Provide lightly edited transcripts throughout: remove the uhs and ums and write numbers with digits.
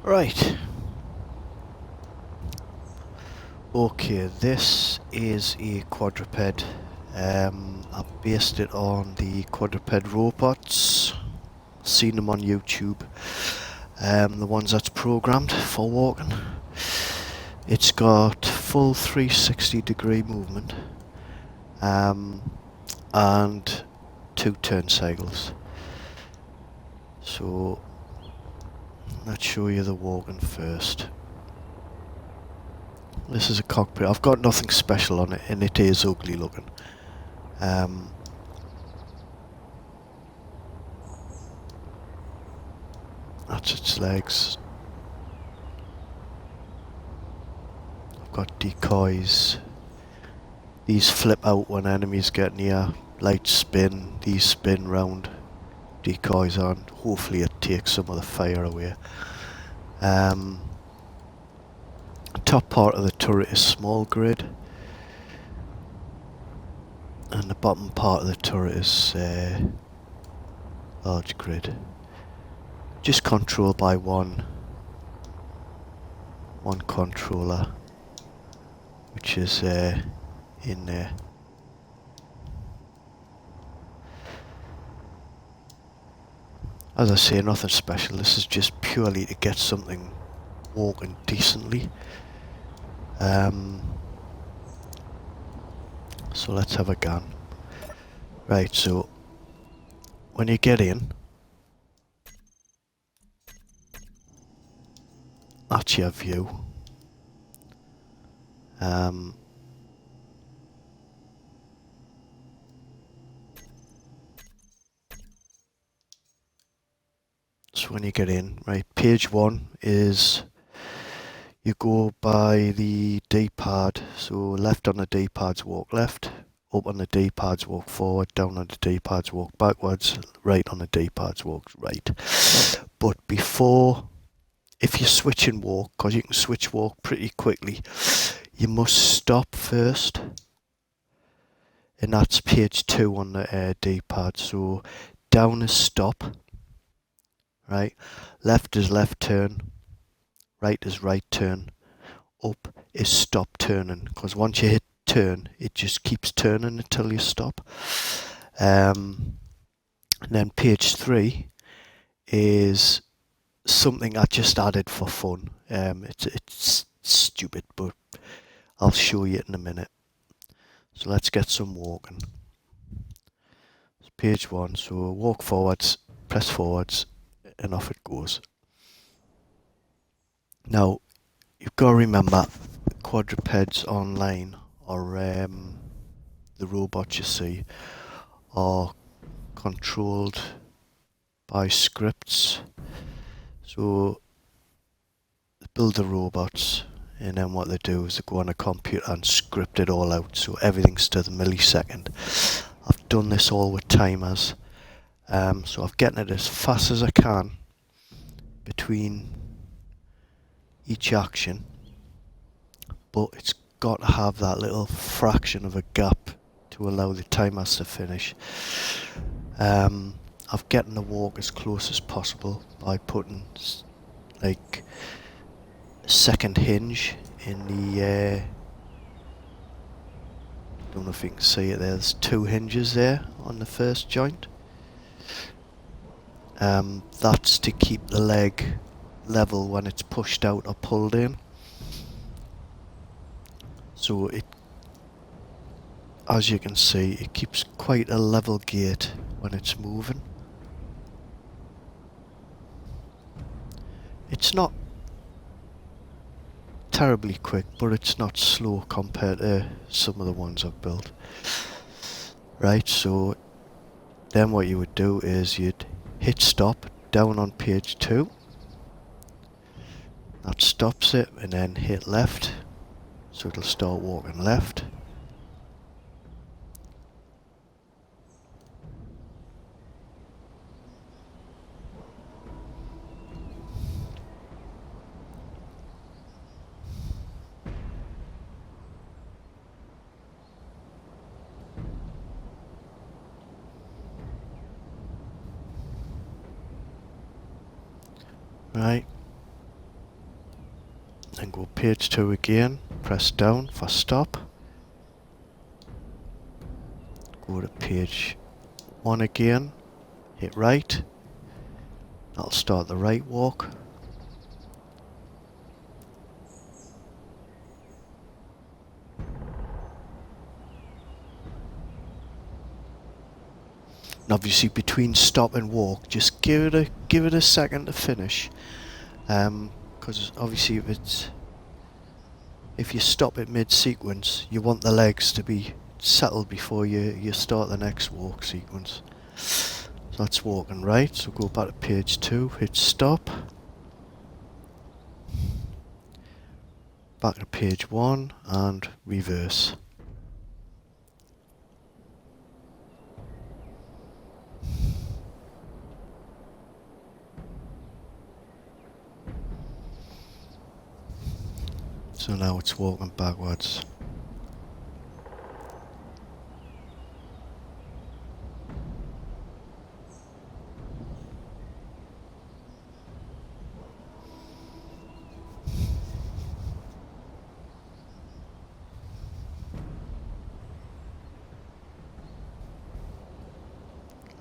Right. Okay, this is a quadruped. I based it on the quadruped robots. Seen them on YouTube. The ones that's programmed for walking. It's got full 360-degree movement. And 2 turn cycles. So let's show you the walking first. This is a cockpit. I've got nothing special on it, and it is ugly looking. That's its legs. I've got decoys. These flip out when enemies get near. Lights spin. These spin round. Decoys on. Hopefully it takes some of the fire away. Top part of the turret is small grid. And the bottom part of the turret is large grid. Just controlled by one controller, which is in there. As I say, nothing special. This is just purely to get something walking decently. So let's have a gun. Right, so when you get in, that's your view. So when you get in, right, page 1 is you go by the D-pad. So left on the D-pads walk left, up on the D-pads walk forward, down on the D-pads walk backwards, right on the D-pads walk right. But before, if you switch and walk, because you can switch walk pretty quickly, you must stop first. And that's page 2 on the D-pad. So down is stop, right? Left is left turn, right is right turn, up is stop turning. Because once you hit turn, it just keeps turning until you stop. And then page 3 is something I just added for fun. It's stupid, but I'll show you in a minute. So let's get some walking. It's page 1, so walk forwards, press forwards, and off it goes. Now, you've got to remember, quadrupeds online, or the robots you see, are controlled by scripts. So they build the robots, and then what they do is they go on a computer and script it all out, so everything's to the millisecond. I've done this all with timers, so I've getting it as fast as I can between each action, but it's got to have that little fraction of a gap to allow the timers to finish. I've getting the walk as close as possible by putting like a second hinge in the don't know if you can see it, there's 2 hinges there on the first joint. That's to keep the leg level when it's pushed out or pulled in. So it, as you can see, it keeps quite a level gait when it's moving. It's not terribly quick, but it's not slow compared to some of the ones I've built. Right, so then what you would do is you'd hit stop down on page 2. That stops it, and then hit left, so it'll start walking left. Right, page 2 again, press down for stop. Go to page 1 again, hit right. That'll start the right walk. And obviously between stop and walk, just give it a second to finish. Because obviously if you stop it mid-sequence, you want the legs to be settled before you start the next walk sequence. So that's walking right, so go back to page 2, hit stop. Back to page 1 and reverse. So now it's walking backwards.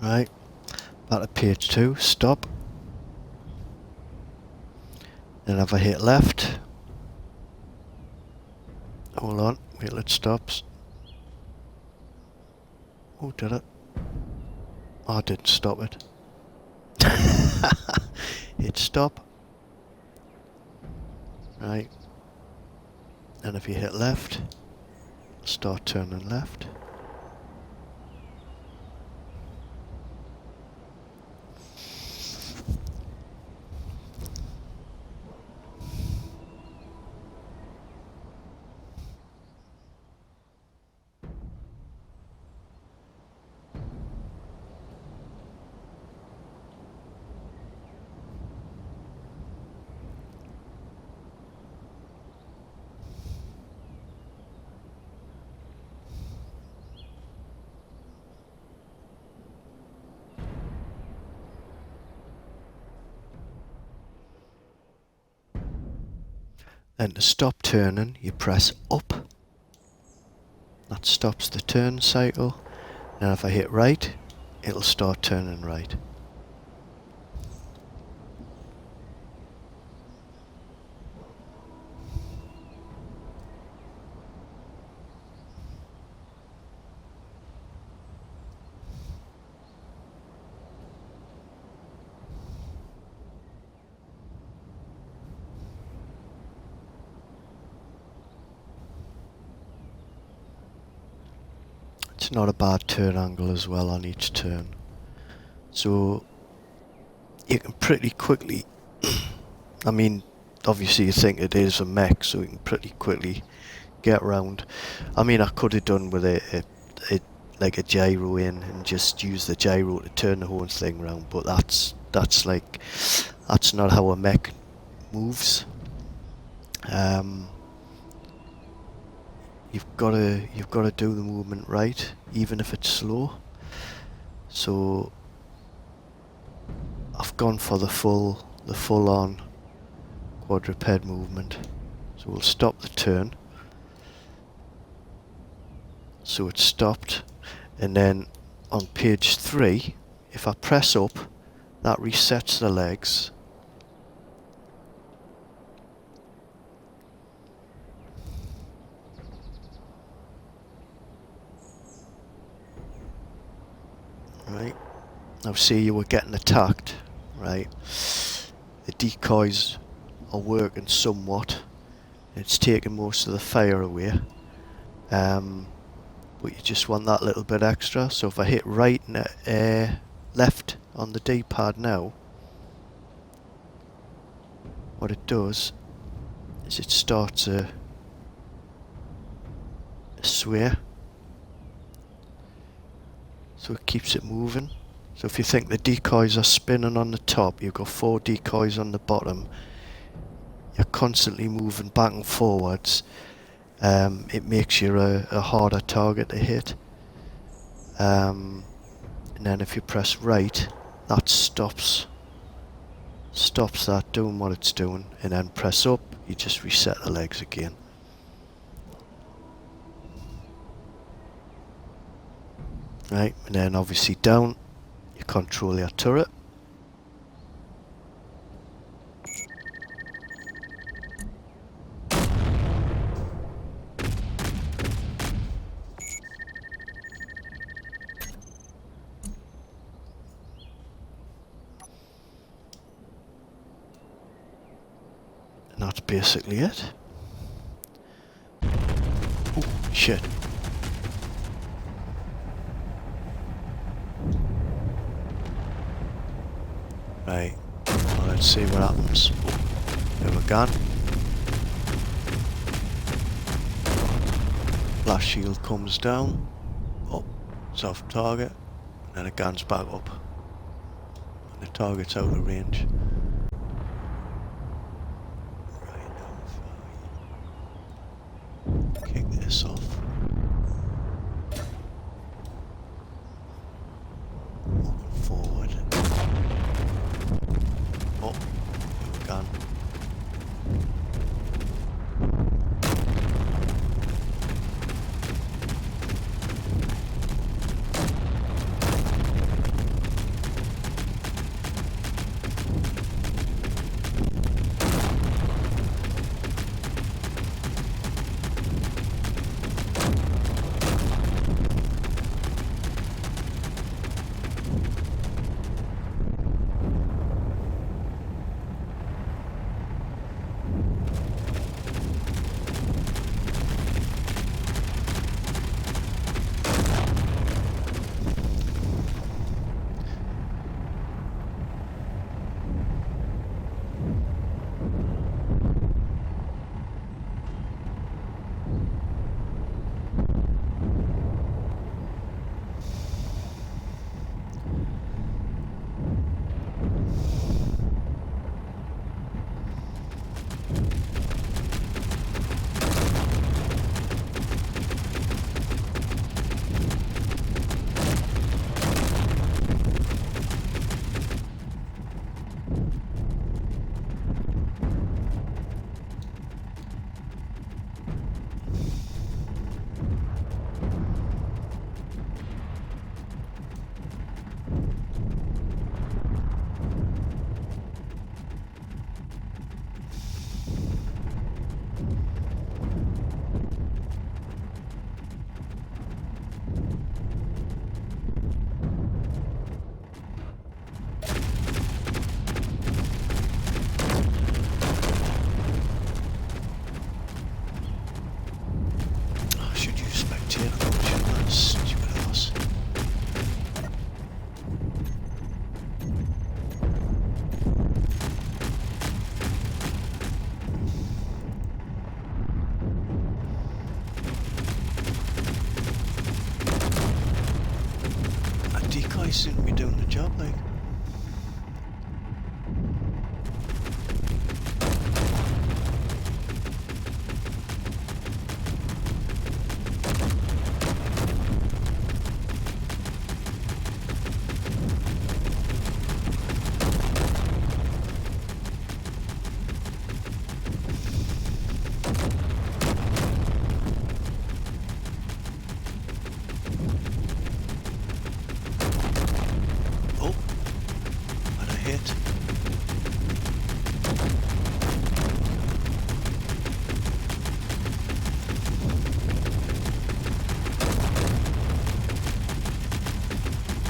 Right, back to page 2, stop. Then if I hit left, hold on, wait till it stops. Oh, did it? Oh, I didn't stop it. Hit stop. Right. And if you hit left, start turning left. Then to stop turning, you press up. That stops the turn cycle. And if I hit right, it'll start turning right. It's not a bad turn angle as well on each turn. So you can pretty quickly, I mean, obviously you think it is a mech, so you can pretty quickly get around. I mean, I could have done with like a gyro in and just use the gyro to turn the whole thing around, but that's not how a mech moves. You've got to do the movement right, even if it's slow. So I've gone for the full on quadruped movement. So we'll stop the turn. So it's stopped, and then on page 3, if I press up, that resets the legs. Right, now see, you were getting attacked, right? The decoys are working somewhat. It's taking most of the fire away. But you just want that little bit extra. So if I hit right and left on the D-pad now, what it does is it starts a sway. So it keeps it moving. So if you think the decoys are spinning on the top, you've got 4 decoys on the bottom. You're constantly moving back and forwards. It makes you a harder target to hit. And then if you press right, that stops stops that doing what it's doing, and then press up, you just reset the legs again. Right, and then obviously down, you control your turret. And that's basically it. Oh, shit. Right, well, let's see what happens. Oh, there we go. Blast shield comes down. Oh, it's off target. And then it guns back up. And the target's out of range. Right, now if I kick this off. Moving forward. Oh, here we go. Seem to be doing the job, like.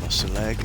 Lost a leg.